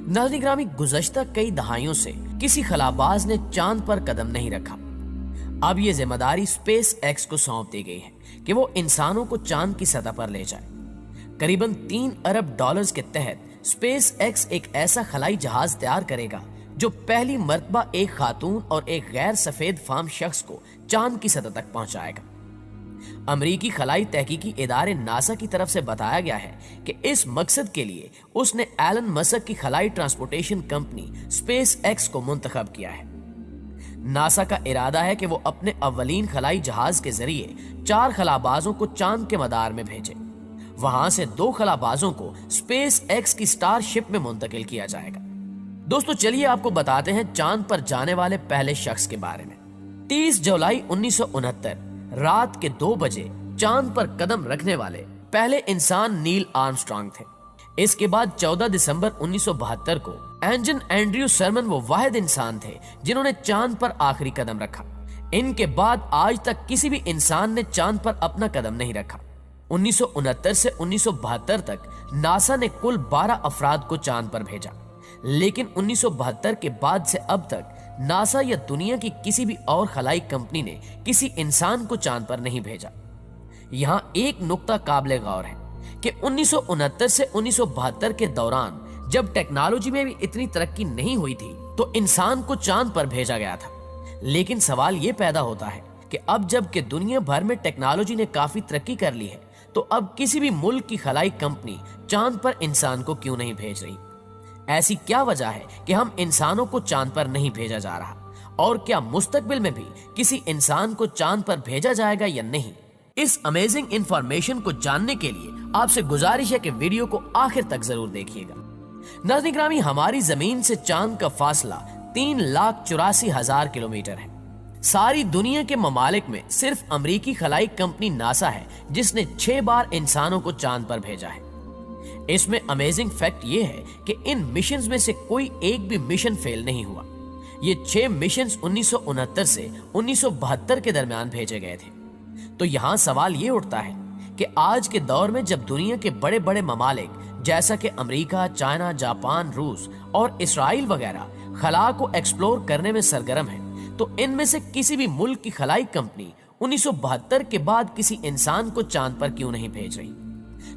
नाज़रीन ग्रामी, गुज़श्ता कई दहाइयों से किसी खलाबाज ने चांद पर कदम नहीं रखा। अब ये जिम्मेदारी स्पेस एक्स को सौंप दी गई है कि वो इंसानों को चांद की सतह पर ले जाए। करीबन 3 अरब डॉलर्स के तहत स्पेस एक्स एक ऐसा खलाई जहाज तैयार करेगा जो पहली मर्तबा एक खातून और एक गैर सफेद फार्म शख्स को चांद की सतह तक पहुंचाएगा। अमरीकी खलाई तहकीकी इदारे नासा की तरफ से बताया गया है कि इस मकसद के लिए उसने एलन मस्क की खलाई ट्रांसपोर्टेशन कंपनी स्पेस एक्स को मुंतखब किया है। नासा का इरादा है कि वो अपने अव्वलीन खलाई जहाज के जरिए 4 खलाबाजों को चांद के मदार में भेजे। वहां से 2 खलाबाजों को स्पेस एक्स की स्टार शिप में मुंतकिल किया जाएगा। दोस्तों चलिए आपको बताते हैं चांद पर जाने वाले पहले शख्स के बारे में। 30 जुलाई 1969 रात के 2 बजे चांद पर कदम रखने वाले पहले इंसान नील आर्मस्ट्रांग थे। इसके बाद 14 दिसंबर 1972 को एंजन एंड्रयू सरमन वो वाहिद इंसान थे जिन्होंने चांद पर आखिरी कदम रखा। इनके बाद आज तक किसी भी इंसान ने चांद पर अपना कदम नहीं रखा। 1969 से 1972 तक नासा ने कुल 12 अफराद को चांद पर भेजा, लेकिन 1972 के बाद से अब तक नासा या दुनिया की किसी भी और खलाई कंपनी ने किसी इंसान को चांद पर नहीं भेजा। यहाँ एक नुक्ता काबिले गौर है कि 1969 से 1972 के दौरान जब टेक्नोलॉजी में भी इतनी तरक्की नहीं हुई थी तो इंसान को चांद पर भेजा गया था। लेकिन सवाल ये पैदा होता है कि अब जब कि दुनिया भर में टेक्नोलॉजी ने काफी तरक्की कर ली है तो अब किसी भी मुल्क की खलाई कंपनी चांद पर इंसान को क्यों नहीं भेज रही? ऐसी क्या वजह है कि हम इंसानों को चांद पर नहीं भेजा जा रहा? और क्या मुस्तकबिल में भी किसी इंसान को चांद पर भेजा जाएगा या नहीं? इस अमेजिंग इंफॉर्मेशन को जानने के लिए आपसे गुजारिश है कि वीडियो को आखिर तक जरूर देखिएगा। नाज़रीन ग्रामी, हमारी जमीन से चांद का फासला 3,84,000 किलोमीटर है। सारी दुनिया के ममालिक में सिर्फ अमरीकी खलाई कंपनी नासा है जिसने 6 बार इंसानों को चांद पर भेजा है। इसमें अमेजिंग फैक्ट ये है कि इन मिशंस में से कोई एक भी मिशन फेल नहीं हुआ। ये 6 मिशंस 1969 से 1972 के दरमियान भेजे गए थे। तो यहाँ सवाल ये उठता है कि आज के दौर में जब दुनिया के बड़े बड़े ममालिक जैसा कि अमेरिका, चाइना, जापान, रूस और इसराइल वगैरह खला को एक्सप्लोर करने में सरगर्म है, तो इनमें से किसी भी मुल्क की खलाई कंपनी 1972 के बाद किसी इंसान को चांद पर क्यों नहीं भेज रही?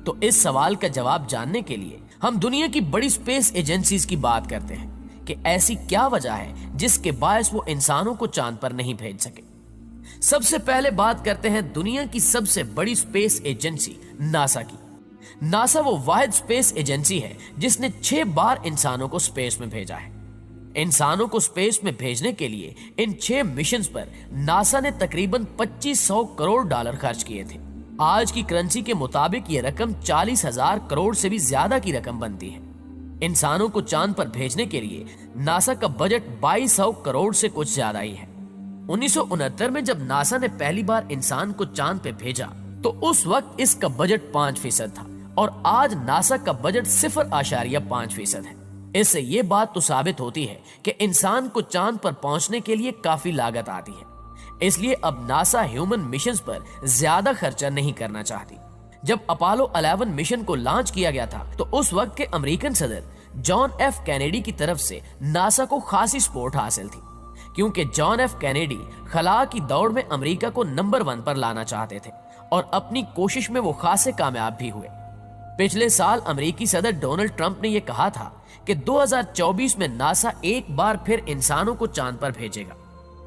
तो इस सवाल का जवाब जानने के लिए हम दुनिया की बड़ी स्पेस एजेंसीज की बात करते हैं कि ऐसी क्या वजह है जिसके बायस वो इंसानों को चांद पर नहीं भेज सके। सबसे पहले बात करते हैं दुनिया की सबसे बड़ी स्पेस एजेंसी नासा की। नासा वो वाहिद स्पेस एजेंसी है जिसने 6 बार इंसानों को स्पेस में भेजा है। इंसानों को स्पेस में भेजने के लिए इन 6 मिशंस पर नासा ने तकरीबन 2500 करोड़ डॉलर खर्च किए थे। आज की करेंसी के मुताबिक ये रकम 40,000 करोड़ से भी ज्यादा की रकम बनती है। इंसानों को चांद पर भेजने के लिए नासा का बजट 2200 करोड़ से कुछ ज्यादा ही है। 1969 में जब नासा ने पहली बार इंसान को चांद पे भेजा तो उस वक्त इसका बजट 5% था और आज नासा का बजट 0.5% है। इससे ये बात तो साबित होती है कि इंसान को चांद पर पहुंचने के लिए काफी लागत आती है। इसलिए अब नासा ह्यूमन मिशंस पर ज्यादा खर्चा नहीं करना चाहती। जब अपोलो 11 मिशन को लॉन्च किया गया था तो उस वक्त के अमेरिकन सदर जॉन एफ कैनेडी की तरफ से नासा को खासी सपोर्ट हासिल थी, क्योंकि जॉन एफ कैनेडी खला की दौड़ में अमेरिका को नंबर 1 पर लाना चाहते थे और अपनी कोशिश में वो खासे कामयाब भी हुए। पिछले साल अमेरिकी सदर डोनाल्ड ट्रंप ने यह कहा था कि 2024 में नासा एक बार फिर इंसानों को चांद पर भेजेगा।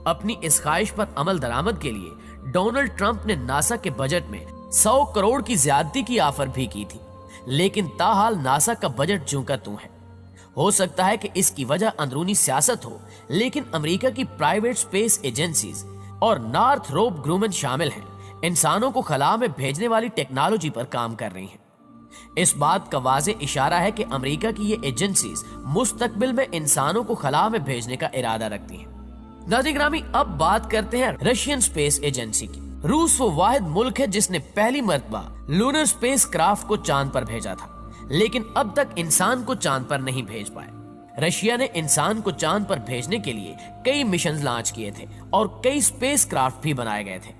अपनी इस ख्वाहिश पर अमल दरामद के लिए डोनाल्ड ट्रंप ने नासा के बजट में 100 करोड़ की ज्यादती की ऑफर भी की थी, लेकिन ताहाल नासा का बजट ज्यों का त्यों है। हो सकता है कि इसकी वजह अंदरूनी सियासत हो, लेकिन अमेरिका की प्राइवेट स्पेस एजेंसीज और नॉर्थरोप ग्रूमन शामिल हैं, इंसानों को खला में भेजने वाली टेक्नोलॉजी पर काम कर रही हैं। इस बात का वाज़े इशारा है कि अमेरिका की ये एजेंसीज मुस्तकबिल में इंसानों को खला में भेजने का इरादा रखती हैं। नाज़रीन ग्रामी, अब बात करते हैं रशियन स्पेस एजेंसी की। रूस वो वाहिद मुल्क है जिसने पहली मर्तबा लूनर स्पेस क्राफ्ट को चांद पर भेजा था, लेकिन अब तक इंसान को चांद पर नहीं भेज पाए। रशिया ने इंसान को चांद पर भेजने के लिए कई मिशन लॉन्च किए थे और कई स्पेस क्राफ्ट भी बनाए गए थे,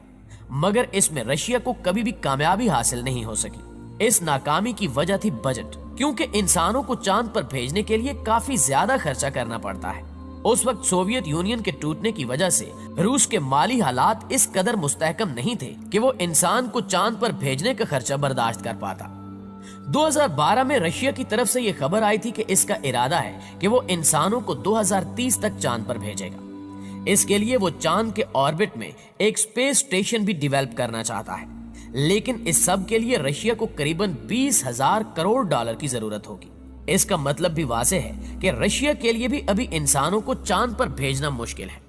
मगर इसमें रशिया को कभी भी कामयाबी हासिल नहीं हो सकी। इस नाकामी की वजह थी बजट। क्योंकि इंसानों को चांद पर भेजने के लिए काफी ज्यादा खर्चा करना पड़ता है। उस वक्त सोवियत यूनियन के टूटने की वजह से रूस के माली हालात इस कदर मुस्तहकम नहीं थे कि वो इंसान को चांद पर भेजने का खर्चा बर्दाश्त कर पाता। 2012 में रशिया की तरफ से ये खबर आई थी कि इसका इरादा है कि वो इंसानों को 2030 तक चांद पर भेजेगा। इसके लिए वो चांद के ऑर्बिट में एक स्पेस स्टेशन भी डेवलप करना चाहता है, लेकिन इस सब के लिए रशिया को करीबन 20,000 करोड़ डॉलर की जरूरत होगी। इसका मतलब भी वाज़ेह है कि रशिया के लिए भी अभी इंसानों को चांद पर भेजना मुश्किल है।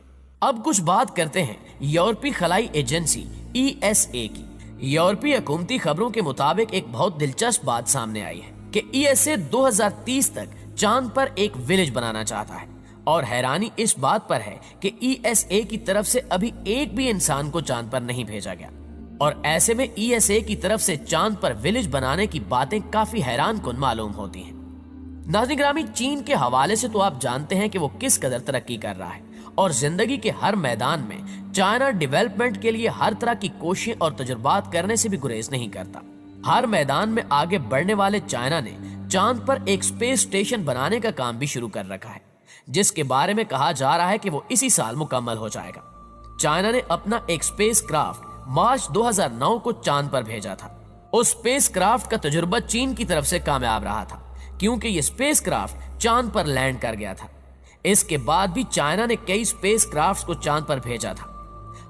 अब कुछ बात करते हैं यूरोपीय खलाई एजेंसी ESA की। यूरोपीय हुकूमती खबरों के मुताबिक एक बहुत दिलचस्प बात सामने आई है कि ESA 2030 तक चांद पर एक विलेज बनाना चाहता है, और हैरानी इस बात पर है कि ESA की तरफ से अभी एक भी इंसान को चांद पर नहीं भेजा गया, और ऐसे में ESA की तरफ से चांद पर विलेज बनाने की बातें काफी हैरान कुन मालूम होती हैं। नाज़रीन ग्रामी, चीन के हवाले से तो आप जानते हैं कि वो किस कदर तरक्की कर रहा है, और जिंदगी के हर मैदान में चाइना डेवलपमेंट के लिए हर तरह की कोशिशें और तजुर्बात करने से भी गुरेज नहीं करता। हर मैदान में आगे बढ़ने वाले चाइना ने चांद पर एक स्पेस स्टेशन बनाने का काम भी शुरू कर रखा है, जिसके बारे में कहा जा रहा है कि वो इसी साल मुकम्मल हो जाएगा। चाइना ने अपना एक स्पेस क्राफ्ट मार्च 2009 को चांद पर भेजा था। उस स्पेस क्राफ्ट का तजुर्बा चीन की तरफ से कामयाब रहा था, क्योंकि ये स्पेस क्राफ्ट चांद पर लैंड कर गया था। इसके बाद भी चाइना ने कई स्पेस क्राफ्ट्स को चांद पर भेजा था।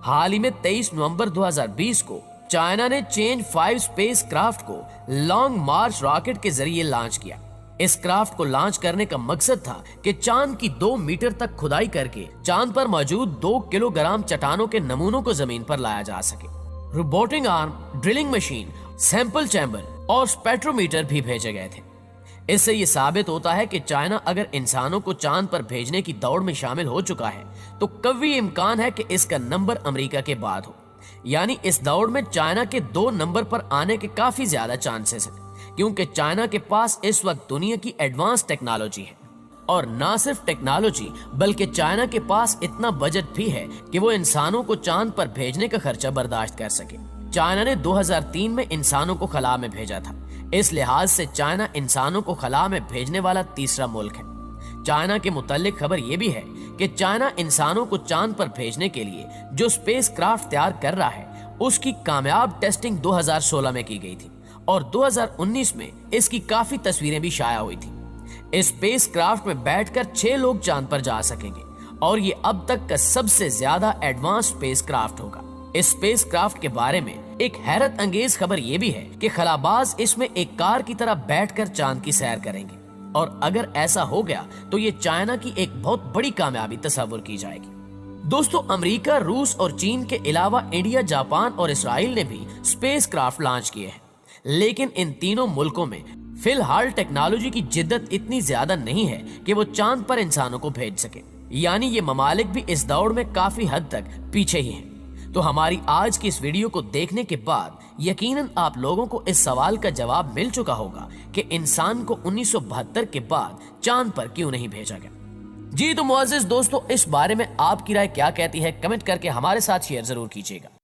हाल ही में 23 नवंबर 2020 को चाइना ने चेंज 5 स्पेस क्राफ्ट को लॉन्ग मार्च रॉकेट के जरिए लॉन्च किया। इस क्राफ्ट को लॉन्च करने का मकसद था कि चांद की 2 मीटर तक खुदाई करके चांद पर मौजूद 2 किलोग्राम चट्टानों के नमूनों को जमीन पर लाया जा सके। Robotic arm, drilling machine, sample chamber और स्पेक्ट्रोमीटर भी भेजे गए थे। इससे ये साबित होता है कि चाइना अगर इंसानों को चांद पर भेजने की दौड़ में शामिल हो चुका है तो कभी इम्कान है कि इसका नंबर अमेरिका के बाद हो। यानी इस दौड़ में चाइना के 2 नंबर पर आने के काफी ज्यादा चांसेस हैं, क्योंकि चाइना के पास इस वक्त दुनिया की एडवांस टेक्नोलॉजी है, और ना सिर्फ टेक्नोलॉजी बल्कि चाइना के पास इतना बजट भी है कि वो इंसानों को चांद पर भेजने का खर्चा बर्दाश्त कर सके। चाइना ने 2003 में इंसानों को खला में भेजा था। इस लिहाज से चाइना इंसानों को खला में भेजने वाला तीसरा मुल्क है। चाइना के मुतालिक खबर यह भी है कि चाइना इंसानों को चांद पर भेजने के लिए जो स्पेस क्राफ्ट तैयार कर रहा है, उसकी कामयाब टेस्टिंग 2016 में की गई थी, और 2019 में इसकी काफी तस्वीरें भी शाया हुई थी। इस स्पेस क्राफ्ट में बैठकर 6 लोग चांद पर जा सकेंगे, और ये अब तक का सबसे ज्यादा एडवांस स्पेस क्राफ्ट होगा। इस स्पेस क्राफ्ट के बारे में एक हैरत अंगेज खबर ये भी है कि खलाबाज इसमें एक कार की तरह बैठकर चांद की सैर करेंगे, और अगर ऐसा हो गया तो ये चाइना की एक बहुत बड़ी कामयाबी तस्वुर की जाएगी। दोस्तों, अमेरिका, रूस और चीन के अलावा इंडिया, जापान और इसराइल ने भी स्पेस क्राफ्ट लॉन्च किए हैं, लेकिन इन तीनों मुल्कों में फिलहाल टेक्नोलॉजी की जिद्दत इतनी ज्यादा नहीं है कि वो चांद पर इंसानों को भेज सके। यानी ये ममालिक भी इस दौड़ में काफी हद तक पीछे ही हैं। तो हमारी आज की इस वीडियो को देखने के बाद यकीनन आप लोगों को इस सवाल का जवाब मिल चुका होगा कि इंसान को 1972 के बाद चांद पर क्यों नहीं भेजा गया। जी तो मुअज़्ज़िज़ दोस्तों, इस बारे में आपकी राय क्या कहती है, कमेंट करके हमारे साथ शेयर जरूर कीजिएगा।